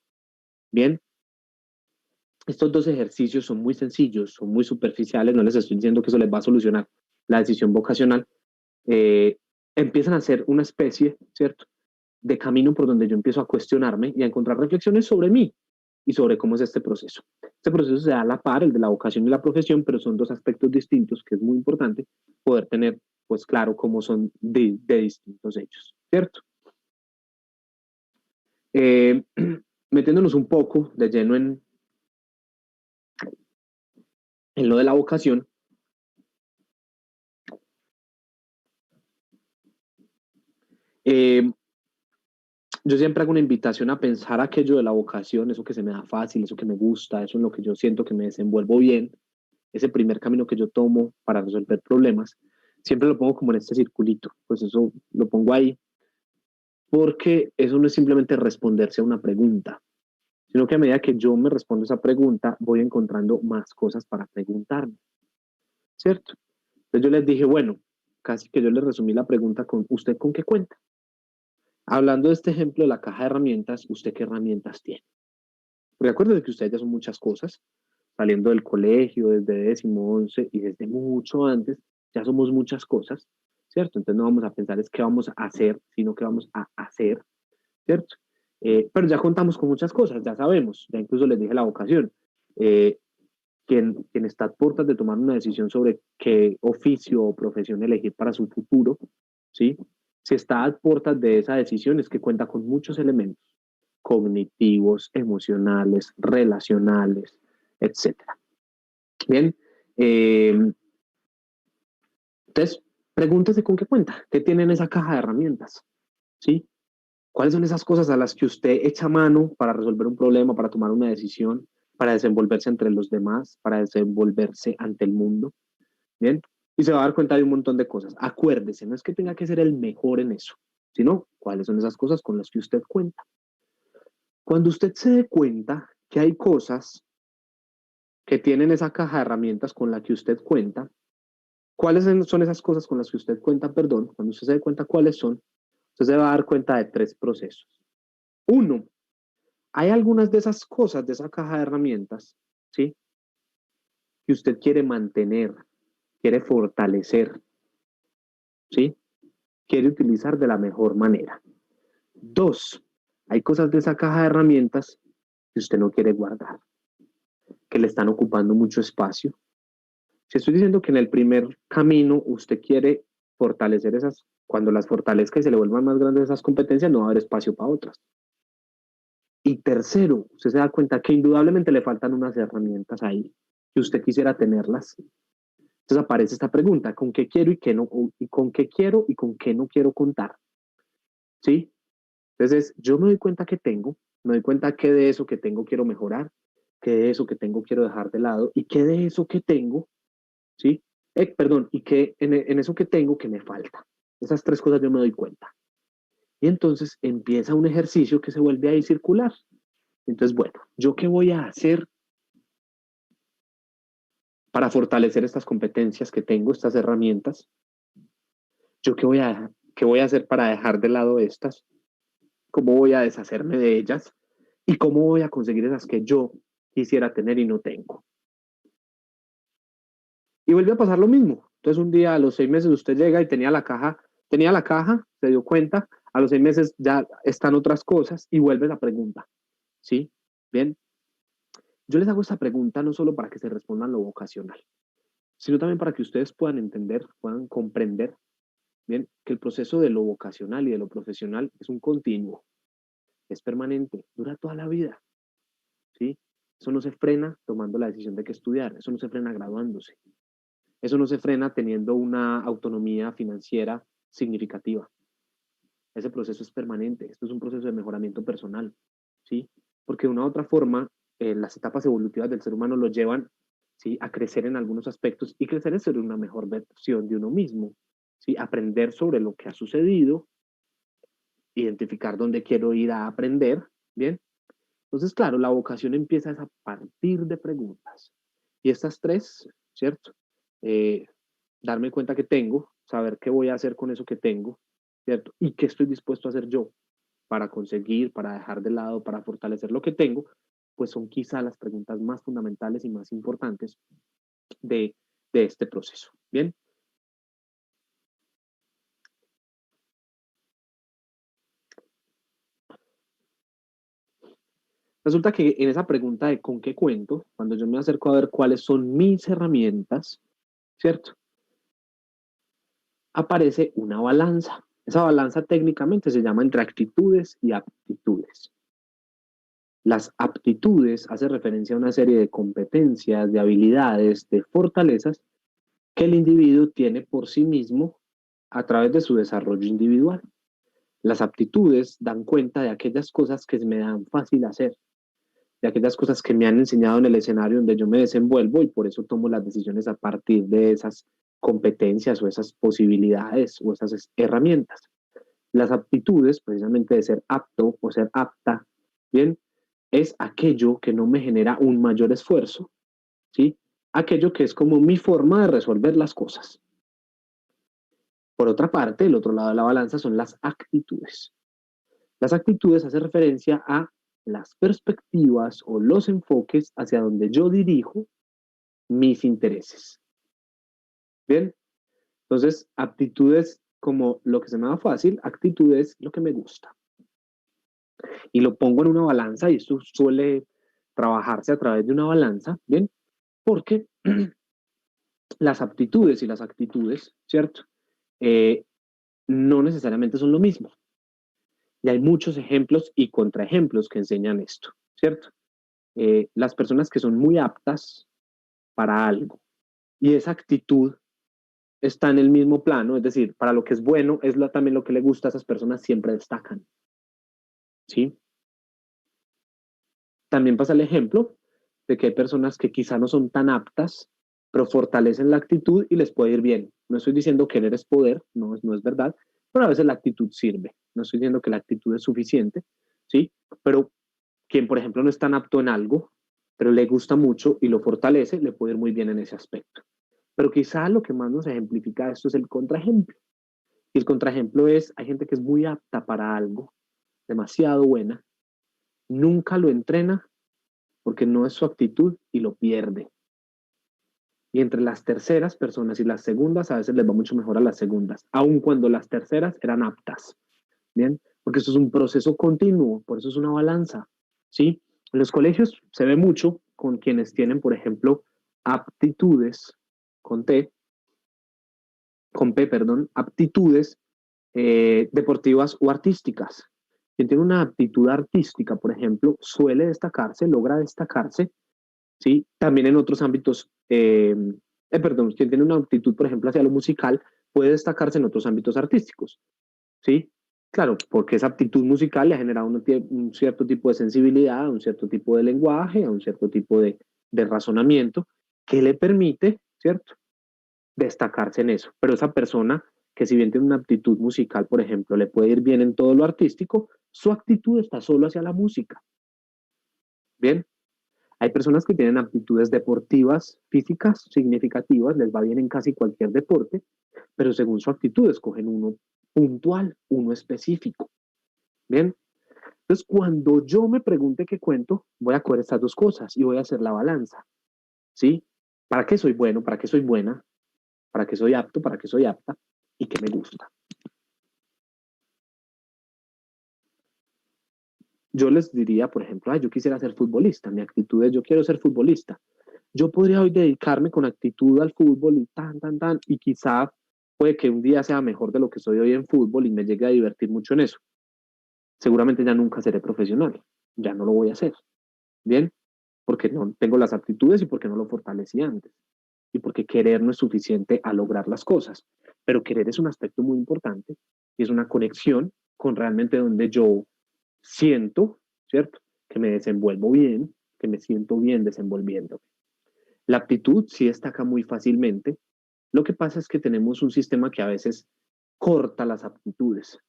[SPEAKER 2] Bien, estos dos ejercicios son muy sencillos, son muy superficiales, no les estoy diciendo que eso les va a solucionar la decisión vocacional. Eh, Empiezan a ser una especie, ¿cierto?, de camino por donde yo empiezo a cuestionarme y a encontrar reflexiones sobre mí y sobre cómo es este proceso. Este proceso se da a la par, el de la vocación y la profesión, pero son dos aspectos distintos que es muy importante poder tener, pues claro, cómo son de distintos hechos, ¿cierto? Eh, Metiéndonos un poco de lleno en lo de la vocación, eh, yo siempre hago una invitación a pensar aquello de la vocación, eso que se me da fácil, eso que me gusta, eso en lo que yo siento que me desenvuelvo bien, ese primer camino que yo tomo para resolver problemas, siempre lo pongo como en este circulito, pues eso lo pongo ahí, porque eso no es simplemente responderse a una pregunta, sino que a medida que yo me respondo esa pregunta, voy encontrando más cosas para preguntarme, ¿cierto? Entonces yo les dije, bueno, casi que yo les resumí la pregunta con, ¿usted con qué cuenta? Hablando de este ejemplo de la caja de herramientas, ¿usted qué herramientas tiene? Porque acuérdense que ustedes ya son muchas cosas, saliendo del colegio, desde décimo, once y desde mucho antes, ya somos muchas cosas, ¿cierto? Entonces no vamos a pensar es qué vamos a hacer, sino qué vamos a hacer, ¿cierto? Pero ya contamos con muchas cosas, ya sabemos, ya incluso les dije la vocación. Eh, quien está a puertas de tomar una decisión sobre qué oficio o profesión elegir para su futuro, ¿sí? Si está a puertas de esa decisión es que cuenta con muchos elementos cognitivos, emocionales, relacionales, etcétera. Bien, eh, entonces, pregúntese con qué cuenta, qué tiene en esa caja de herramientas, ¿sí? ¿Cuáles son esas cosas a las que usted echa mano para resolver un problema, para tomar una decisión, para desenvolverse entre los demás, para desenvolverse ante el mundo? Bien, y se va a dar cuenta de un montón de cosas. Acuérdese, no es que tenga que ser el mejor en eso, sino cuáles son esas cosas con las que usted cuenta. Cuando usted se dé cuenta que hay cosas que tienen esa caja de herramientas con la que usted cuenta, ¿cuáles son esas cosas con las que usted cuenta? Perdón, cuando usted se dé cuenta cuáles son, usted se va a dar cuenta de tres procesos. Uno, hay algunas de esas cosas de esa caja de herramientas, ¿sí?, que usted quiere mantener, quiere fortalecer, ¿sí?, quiere utilizar de la mejor manera. Dos, hay cosas de esa caja de herramientas que usted no quiere guardar, que le están ocupando mucho espacio. Si estoy diciendo que en el primer camino usted quiere fortalecer esas, cuando las fortalezca y se le vuelvan más grandes esas competencias, no va a haber espacio para otras. Y tercero, usted se da cuenta que indudablemente le faltan unas herramientas ahí, que usted quisiera tenerlas. Entonces aparece esta pregunta, ¿con qué quiero y qué no, y con qué quiero y con qué no quiero contar? ¿Sí? Entonces yo me doy cuenta que tengo, me doy cuenta que de eso que tengo quiero mejorar, que de eso que tengo quiero dejar de lado y que de eso que tengo, ¿sí? Perdón, y que en eso que tengo que me falta. Esas tres cosas yo me doy cuenta. Y entonces empieza un ejercicio que se vuelve ahí circular. Entonces, bueno, ¿yo qué voy a hacer para fortalecer estas competencias que tengo, estas herramientas? ¿Yo qué voy a hacer para dejar de lado estas? ¿Cómo voy a deshacerme de ellas? ¿Y cómo voy a conseguir esas que yo quisiera tener y no tengo? Y vuelve a pasar lo mismo. Entonces un día a los 6 meses usted llega y tenía la caja, se dio cuenta, a los 6 meses ya están otras cosas y vuelve la pregunta, ¿sí? Bien, yo les hago esta pregunta no solo para que se respondan lo vocacional, sino también para que ustedes puedan entender, puedan comprender bien que el proceso de lo vocacional y de lo profesional es un continuo, es permanente, dura toda la vida, ¿sí? Eso no se frena tomando la decisión de qué estudiar, eso no se frena graduándose, eso no se frena teniendo una autonomía financiera significativa. Ese proceso es permanente, esto es un proceso de mejoramiento personal, ¿sí? Porque de una u otra forma, las etapas evolutivas del ser humano lo llevan, ¿sí?, a crecer en algunos aspectos, y crecer es ser una mejor versión de uno mismo, ¿sí? Aprender sobre lo que ha sucedido, identificar dónde quiero ir a aprender, ¿bien? Entonces, claro, la vocación empieza a partir de preguntas. Y estas tres, ¿cierto? Eh, Darme cuenta que tengo, saber qué voy a hacer con eso que tengo, ¿cierto? Y qué estoy dispuesto a hacer yo para conseguir, para dejar de lado, para fortalecer lo que tengo, pues son quizá las preguntas más fundamentales y más importantes de, de este proceso. Bien, resulta que en esa pregunta de con qué cuento, cuando yo me acerco a ver cuáles son mis herramientas, ¿cierto? Aparece una balanza. Esa balanza técnicamente se llama entre actitudes y aptitudes. Las aptitudes hace referencia a una serie de competencias, de habilidades, de fortalezas que el individuo tiene por sí mismo a través de su desarrollo individual. Las aptitudes dan cuenta de aquellas cosas que me dan fácil hacer, de aquellas cosas que me han enseñado en el escenario donde yo me desenvuelvo, y por eso tomo las decisiones a partir de esas competencias o esas posibilidades o esas herramientas. Las aptitudes, precisamente de ser apto o ser apta, bien, es aquello que no me genera un mayor esfuerzo, ¿sí? Aquello que es como mi forma de resolver las cosas. Por otra parte, el otro lado de la balanza son las actitudes. Las actitudes hacen referencia a las perspectivas o los enfoques hacia donde yo dirijo mis intereses. Bien, entonces aptitudes como lo que se me da fácil, actitudes lo que me gusta. Y lo pongo en una balanza, y esto suele trabajarse a través de una balanza, ¿bien? Porque las aptitudes y las actitudes, ¿cierto? No necesariamente son lo mismo. Y hay muchos ejemplos y contraejemplos que enseñan esto, ¿cierto? Las personas que son muy aptas para algo y esa actitud está en el mismo plano, es decir, para lo que es bueno, es también lo que le gusta, a esas personas siempre destacan, ¿sí? También pasa el ejemplo de que hay personas que quizá no son tan aptas, pero fortalecen la actitud y les puede ir bien. No estoy diciendo que querer es poder, no es verdad, pero a veces la actitud sirve. No estoy diciendo que la actitud es suficiente, ¿sí? Pero quien, por ejemplo, no es tan apto en algo, pero le gusta mucho y lo fortalece, le puede ir muy bien en ese aspecto. Pero quizá lo que más nos ejemplifica esto es el contraejemplo. Y el contraejemplo es, hay gente que es muy apta para algo, demasiado buena, nunca lo entrena porque no es su actitud y lo pierde. Y entre las terceras personas y las segundas, a veces les va mucho mejor a las segundas, aun cuando las terceras eran aptas. Bien, porque esto es un proceso continuo, por eso es una balanza, ¿sí? En los colegios se ve mucho con quienes tienen, por ejemplo, aptitudes, con T, con P, perdón, aptitudes deportivas o artísticas. Quien tiene una aptitud artística, por ejemplo, suele destacarse, logra destacarse, ¿sí? También en otros ámbitos, perdón, quien tiene una aptitud, por ejemplo, hacia lo musical, puede destacarse en otros ámbitos artísticos, ¿sí? Claro, porque esa aptitud musical le ha generado un cierto tipo de sensibilidad, un cierto tipo de lenguaje, un cierto tipo de razonamiento que le permite, ¿cierto?, destacarse en eso. Pero esa persona que, si bien tiene una aptitud musical, por ejemplo, le puede ir bien en todo lo artístico, su actitud está solo hacia la música. Bien, hay personas que tienen aptitudes deportivas, físicas, significativas, les va bien en casi cualquier deporte, pero según su actitud escogen uno puntual, uno específico. Bien, entonces cuando yo me pregunte qué cuento, voy a coger estas dos cosas y voy a hacer la balanza, ¿sí? ¿Para qué soy bueno? ¿Para qué soy buena? ¿Para qué soy apto? ¿Para qué soy apta? ¿Y qué me gusta? yo les diría, por ejemplo, yo quisiera ser futbolista, mi actitud es yo quiero ser futbolista. Yo podría hoy dedicarme con actitud al fútbol y y quizá puede que un día sea mejor de lo que soy hoy en fútbol y me llegue a divertir mucho en eso. Seguramente ya nunca seré profesional, ya no lo voy a hacer, ¿bien? Porque no tengo las aptitudes y porque no lo fortalecí antes. Y porque querer no es suficiente a lograr las cosas. Pero querer es un aspecto muy importante y es una conexión con realmente donde yo siento, ¿cierto? Que me desenvuelvo bien, que me siento bien desenvolviendo. La aptitud sí destaca muy fácilmente. Lo que pasa es que tenemos un sistema que a veces corta las aptitudes,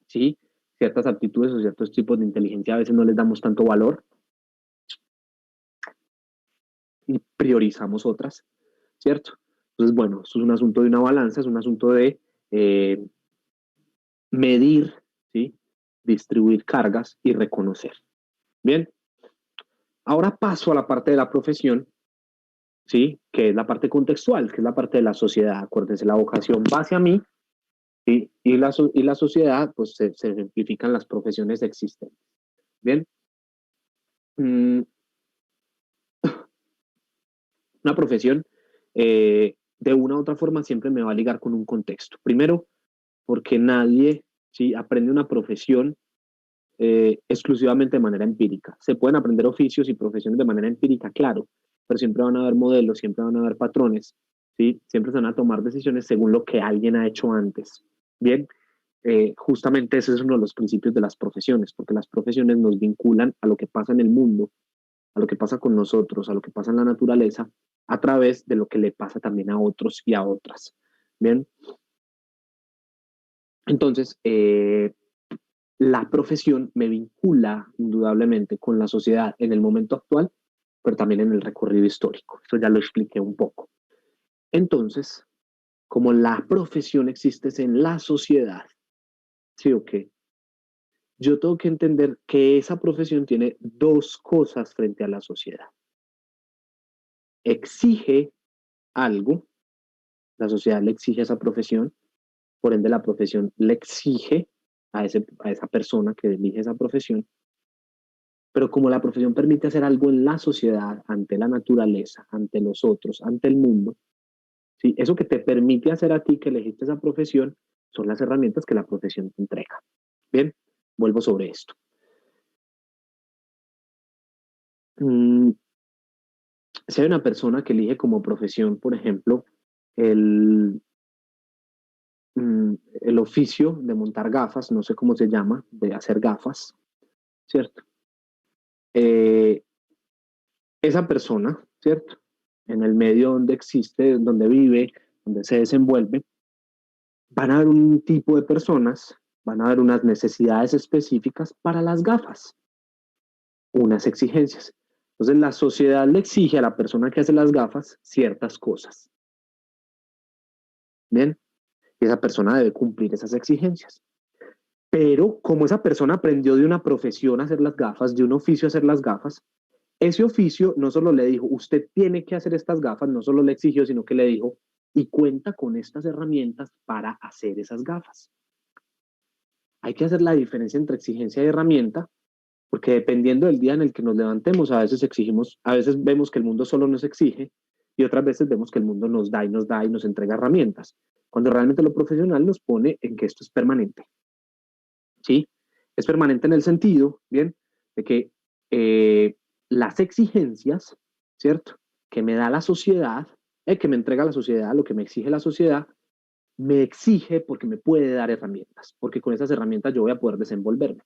[SPEAKER 2] ¿sí? Ciertas aptitudes o ciertos tipos de inteligencia a veces no les damos tanto valor y priorizamos otras, ¿cierto? Entonces, bueno, esto es un asunto de una balanza, es un asunto de medir, ¿sí? Distribuir cargas y reconocer. Bien, ahora paso a la parte de la profesión, ¿sí? Que es la parte contextual, que es la parte de la sociedad. Acuérdense, la vocación va hacia mí, ¿sí? Y la sociedad, pues se ejemplifican las profesiones existentes. Bien, una profesión de una u otra forma siempre me va a ligar con un contexto. Primero, porque nadie, ¿sí? Aprende una profesión exclusivamente de manera empírica. Se pueden aprender oficios y profesiones de manera empírica, claro, pero siempre van a haber modelos, siempre van a haber patrones, ¿sí? Siempre se van a tomar decisiones según lo que alguien ha hecho antes. Bien, justamente ese es uno de los principios de las profesiones, porque las profesiones nos vinculan a lo que pasa en el mundo, a lo que pasa con nosotros, a lo que pasa en la naturaleza, a través de lo que le pasa también a otros y a otras. Bien, entonces, la profesión me vincula indudablemente con la sociedad en el momento actual, pero también en el recorrido histórico. Eso ya lo expliqué un poco. Entonces, como la profesión existe en la sociedad, ¿sí o qué? Yo tengo que entender que esa profesión tiene dos cosas frente a la sociedad. Exige algo, la sociedad le exige a esa profesión, por ende la profesión le exige a esa persona que elige esa profesión, pero como la profesión permite hacer algo en la sociedad, ante la naturaleza, ante los otros, ante el mundo, ¿sí? Eso que te permite hacer a ti que elegiste esa profesión son las herramientas que la profesión te entrega. Bien, vuelvo sobre esto. Mm, si hay una persona que elige como profesión, por ejemplo, el, el oficio de montar gafas, no sé cómo se llama, de hacer gafas, ¿cierto? Eh, esa persona, ¿cierto? En el medio donde existe, donde vive, donde se desenvuelve, van a haber un tipo de personas, van a haber unas necesidades específicas para las gafas, unas exigencias. Entonces la sociedad le exige a la persona que hace las gafas ciertas cosas. Bien, y esa persona debe cumplir esas exigencias. Pero como esa persona aprendió de una profesión a hacer las gafas, de un oficio a hacer las gafas, ese oficio no solo le dijo, usted tiene que hacer estas gafas, no solo le exigió, sino que le dijo, y cuenta con estas herramientas para hacer esas gafas. Hay que hacer la diferencia entre exigencia y herramienta, porque dependiendo del día en el que nos levantemos, a veces exigimos, a veces vemos que el mundo solo nos exige y otras veces vemos que el mundo nos da y nos da y nos entrega herramientas, cuando realmente lo profesional nos pone en que esto es permanente. ¿Sí? Es permanente en el sentido, bien, de que las exigencias, ¿cierto? Que me da la sociedad, que me entrega la sociedad, lo que me exige la sociedad, me exige porque me puede dar herramientas, porque con esas herramientas yo voy a poder desenvolverme.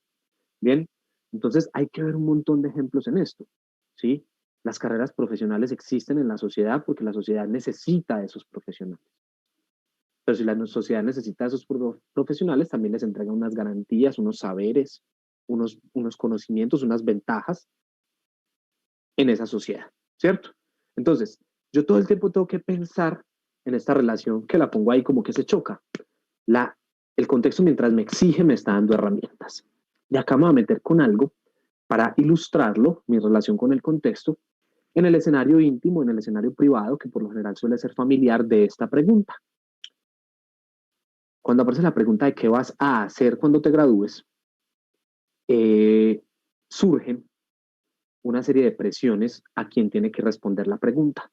[SPEAKER 2] Bien, entonces hay que ver un montón de ejemplos en esto, ¿sí? Las carreras profesionales existen en la sociedad porque la sociedad necesita de esos profesionales. Pero si la sociedad necesita de esos profesionales, también les entrega unas garantías, unos saberes, unos conocimientos, unas ventajas en esa sociedad, ¿cierto? Entonces, yo todo el tiempo tengo que pensar en esta relación que la pongo ahí como que se choca. El contexto mientras me exige me está dando herramientas. Y acá me voy a meter con algo para ilustrarlo, mi relación con el contexto, en el escenario íntimo, en el escenario privado, que por lo general suele ser familiar de esta pregunta. Cuando aparece la pregunta de qué vas a hacer cuando te gradúes, surgen una serie de presiones a quien tiene que responder la pregunta.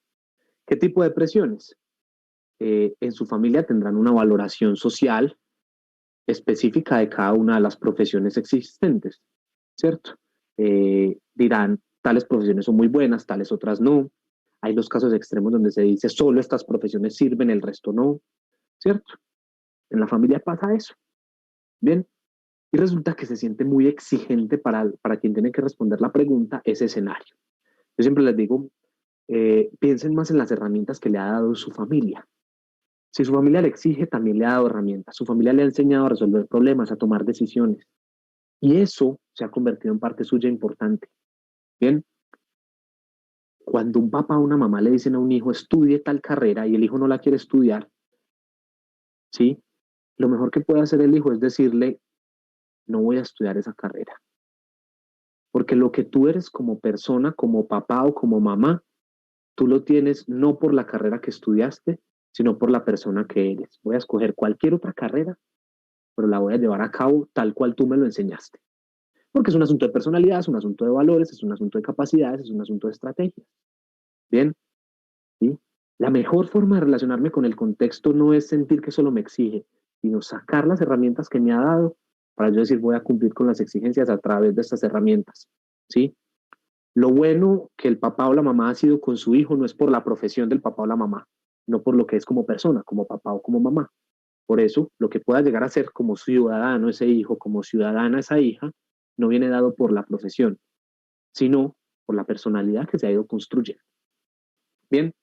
[SPEAKER 2] ¿Qué tipo de presiones? En su familia tendrán una valoración social específica de cada una de las profesiones existentes, ¿cierto? Dirán, tales profesiones son muy buenas, tales otras no. Hay los casos extremos donde se dice, solo estas profesiones sirven, el resto no, ¿cierto? En la familia pasa eso. Bien, y resulta que se siente muy exigente para quien tiene que responder la pregunta ese escenario. Yo siempre les digo, piensen más en las herramientas que le ha dado su familia. Si su familia le exige, también le ha dado herramientas. Su familia le ha enseñado a resolver problemas, a tomar decisiones. Y eso se ha convertido en parte suya importante. Bien, cuando un papá o una mamá le dicen a un hijo, estudie tal carrera y el hijo no la quiere estudiar, ¿sí? Lo mejor que puede hacer el hijo es decirle, no voy a estudiar esa carrera. Porque lo que tú eres como persona, como papá o como mamá, tú lo tienes no por la carrera que estudiaste, sino por la persona que eres. Voy a escoger cualquier otra carrera, pero la voy a llevar a cabo tal cual tú me lo enseñaste. Porque es un asunto de personalidad, es un asunto de valores, es un asunto de capacidades, es un asunto de estrategia. Bien, ¿sí? La mejor forma de relacionarme con el contexto no es sentir que solo me exige, sino sacar las herramientas que me ha dado para yo decir voy a cumplir con las exigencias a través de estas herramientas. ¿Sí? Lo bueno que el papá o la mamá ha sido con su hijo no es por la profesión del papá o la mamá, no por lo que es como persona, como papá o como mamá. Por eso, lo que pueda llegar a ser como ciudadano ese hijo, como ciudadana esa hija, no viene dado por la profesión, sino por la personalidad que se ha ido construyendo. Bien,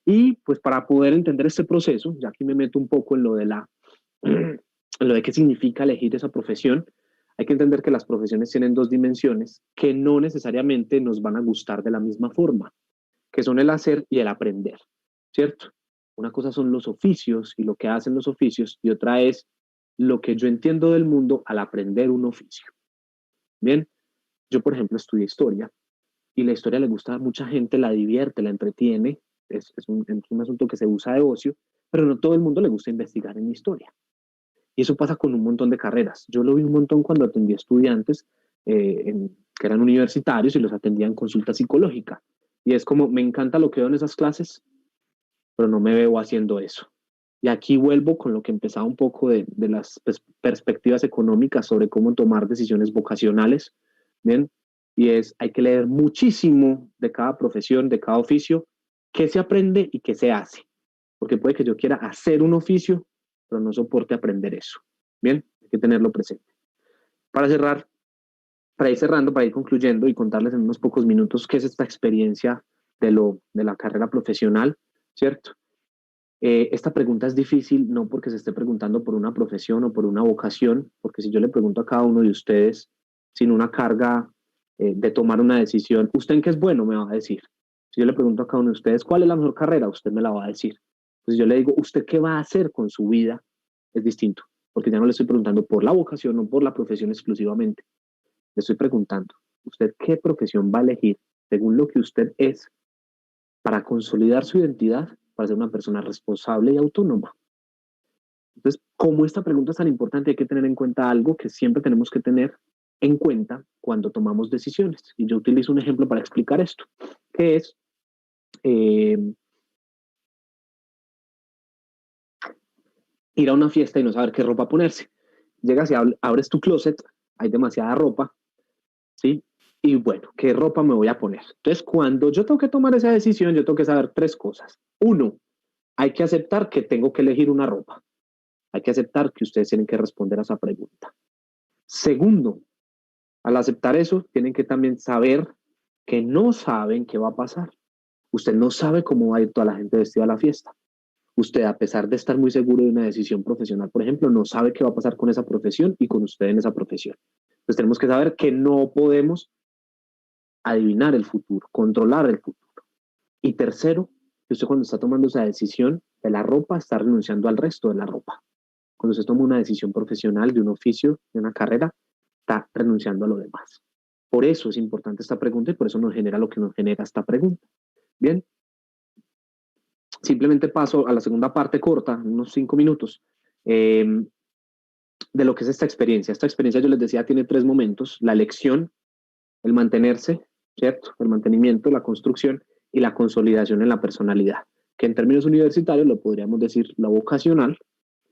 [SPEAKER 2] y pues para poder entender este proceso, ya aquí me meto un poco en lo de en lo de qué significa elegir esa profesión, hay que entender que las profesiones tienen dos dimensiones que no necesariamente nos van a gustar de la misma forma, que son el hacer y el aprender, ¿cierto? Una cosa son los oficios y lo que hacen los oficios y otra es lo que yo entiendo del mundo al aprender un oficio. Bien, yo por ejemplo estudié historia y la historia le gusta a mucha gente, la divierte, la entretiene, es un asunto que se usa de ocio, pero no todo el mundo le gusta investigar en historia. Y eso pasa con un montón de carreras. Yo lo vi un montón cuando atendí estudiantes que eran universitarios y los atendía en consulta psicológica. Y es como, me encanta lo que veo en esas clases, pero no me veo haciendo eso. Y aquí vuelvo con lo que empezaba un poco de las perspectivas económicas sobre cómo tomar decisiones vocacionales, ¿bien? Y es, hay que leer muchísimo de cada profesión, de cada oficio, qué se aprende y qué se hace. Porque puede que yo quiera hacer un oficio, pero no soporte aprender eso. Bien, hay que tenerlo presente. Para cerrar, para ir cerrando, para ir concluyendo y contarles en unos pocos minutos qué es esta experiencia de la carrera profesional, ¿cierto? Esta pregunta es difícil no porque se esté preguntando por una profesión o por una vocación, porque si yo le pregunto a cada uno de ustedes sin una carga de tomar una decisión, ¿usted en qué es bueno? Me va a decir. Si yo le pregunto a cada uno de ustedes cuál es la mejor carrera, usted me la va a decir. Pues yo le digo, ¿usted qué va a hacer con su vida? Es distinto, porque ya no le estoy preguntando por la vocación o por la profesión exclusivamente. Le estoy preguntando, ¿usted qué profesión va a elegir según lo que usted es para consolidar su identidad, para ser una persona responsable y autónoma? Entonces, como esta pregunta es tan importante, hay que tener en cuenta algo que siempre tenemos que tener en cuenta cuando tomamos decisiones. Y yo utilizo un ejemplo para explicar esto, que es eh, ir a una fiesta y no saber qué ropa ponerse. Llegas y abres tu closet, hay demasiada ropa, ¿sí? Y bueno, ¿qué ropa me voy a poner? Entonces, cuando yo tengo que tomar esa decisión, yo tengo que saber tres cosas. Uno, hay que aceptar que tengo que elegir una ropa. Hay que aceptar que ustedes tienen que responder a esa pregunta. Segundo, al aceptar eso, tienen que también saber que no saben qué va a pasar. Usted no sabe cómo va a ir toda la gente vestida a la fiesta. Usted, a pesar de estar muy seguro de una decisión profesional, por ejemplo, no sabe qué va a pasar con esa profesión y con usted en esa profesión. Entonces tenemos que saber que no podemos adivinar el futuro, controlar el futuro. Y tercero, que usted cuando está tomando esa decisión de la ropa, está renunciando al resto de la ropa. Cuando se toma una decisión profesional de un oficio, de una carrera, está renunciando a lo demás. Por eso es importante esta pregunta y por eso nos genera lo que nos genera esta pregunta. Bien, simplemente paso a la segunda parte corta, unos 5 minutos, de lo que es esta experiencia. Esta experiencia, yo les decía, tiene tres momentos: la elección, el mantenerse, ¿cierto? El mantenimiento, la construcción y la consolidación en la personalidad, que en términos universitarios lo podríamos decir la vocacional,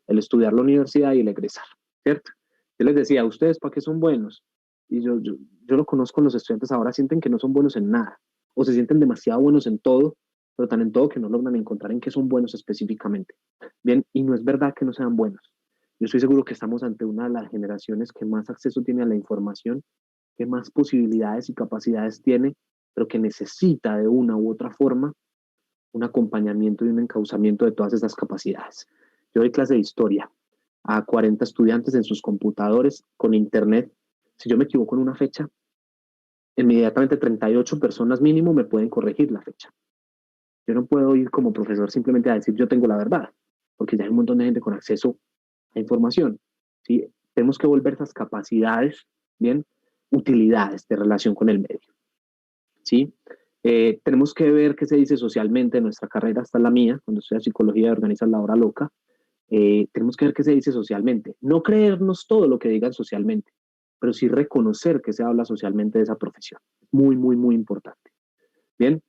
[SPEAKER 2] el estudiar la universidad y el egresar, ¿cierto? Yo les decía, ¿ustedes para qué son buenos? Y yo lo conozco, los estudiantes ahora sienten que no son buenos en nada, o se sienten demasiado buenos en todo, pero tan en todo que no logran encontrar en qué son buenos específicamente. Bien, y no es verdad que no sean buenos. Yo estoy seguro que estamos ante una de las generaciones que más acceso tiene a la información, que más posibilidades y capacidades tiene, pero que necesita de una u otra forma un acompañamiento y un encauzamiento de todas esas capacidades. Yo doy clase de historia a 40 estudiantes en sus computadores con internet. Si yo me equivoco en una fecha, inmediatamente 38 personas mínimo me pueden corregir la fecha. Yo no puedo ir como profesor simplemente a decir yo tengo la verdad, porque ya hay un montón de gente con acceso a información. ¿Sí? Tenemos que volver esas capacidades, bien, utilidades de relación con el medio. ¿Sí? Tenemos que ver qué se dice socialmente en nuestra carrera, hasta la mía, cuando estudio psicología y organizas la hora loca. Tenemos que ver qué se dice socialmente. No creernos todo lo que digan socialmente, pero sí reconocer que se habla socialmente de esa profesión. Muy, muy, muy importante. Bien.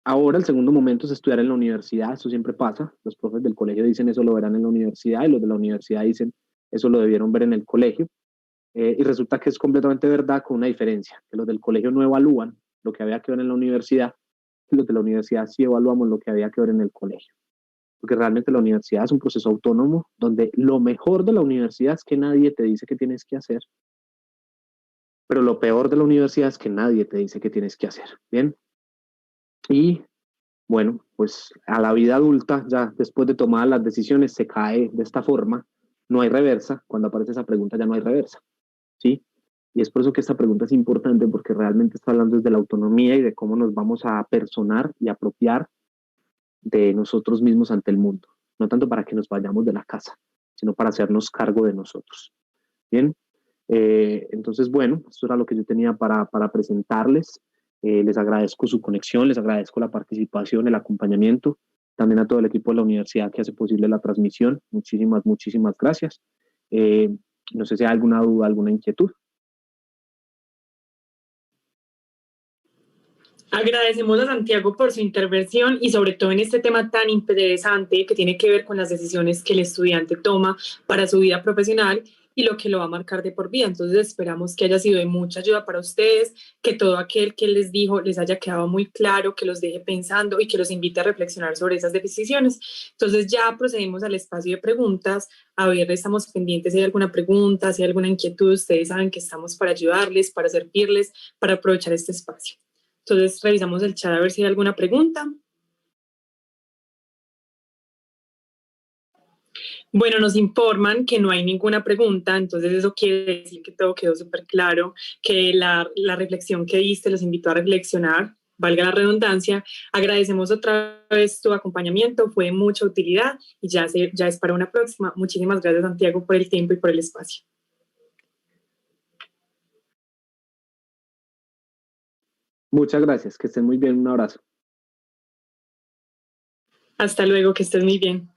[SPEAKER 2] Ahora el segundo momento es estudiar en la universidad. Eso siempre pasa. Los profes del colegio dicen eso lo verán en la universidad y los de la universidad dicen eso lo debieron ver en el colegio. Y resulta que es completamente verdad con una diferencia, que los del colegio no evalúan lo que había que ver en la universidad y los de la universidad sí evaluamos lo que había que ver en el colegio. Porque realmente la universidad es un proceso autónomo donde lo mejor de la universidad es que nadie te dice qué tienes que hacer, pero lo peor de la universidad es que nadie te dice qué tienes que hacer. Bien. Y bueno, pues a la vida adulta, ya después de tomar las decisiones, se cae de esta forma. No hay reversa. Cuando aparece esa pregunta ya no hay reversa. ¿Sí? Y es por eso que esta pregunta es importante, porque realmente está hablando desde la autonomía y de cómo nos vamos a personar y apropiar de nosotros mismos ante el mundo. No tanto para que nos vayamos de la casa, sino para hacernos cargo de nosotros. Bien, entonces, bueno, esto era lo que yo tenía para presentarles. Les agradezco su conexión, les agradezco la participación, el acompañamiento, también a todo el equipo de la universidad que hace posible la transmisión. Muchísimas, muchísimas gracias. No sé si hay alguna duda, alguna inquietud.
[SPEAKER 1] Agradecemos a Santiago por su intervención y sobre todo en este tema tan interesante que tiene que ver con las decisiones que el estudiante toma para su vida profesional y lo que lo va a marcar de por vida. Entonces esperamos que haya sido de mucha ayuda para ustedes, que todo aquel que les dijo les haya quedado muy claro, que los deje pensando y que los invite a reflexionar sobre esas decisiones. Entonces ya procedemos al espacio de preguntas. A ver, estamos pendientes si hay alguna pregunta, si hay alguna inquietud. Ustedes saben que estamos para ayudarles, para servirles, para aprovechar este espacio. Entonces revisamos el chat a ver si hay alguna pregunta. Bueno, nos informan que no hay ninguna pregunta, entonces eso quiere decir que todo quedó súper claro, que la reflexión que diste los invitó a reflexionar, valga la redundancia. Agradecemos otra vez tu acompañamiento, fue de mucha utilidad y ya es para una próxima. Muchísimas gracias, Santiago, por el tiempo y por el espacio.
[SPEAKER 2] Muchas gracias, que estén muy bien, un abrazo.
[SPEAKER 1] Hasta luego, que estés muy bien.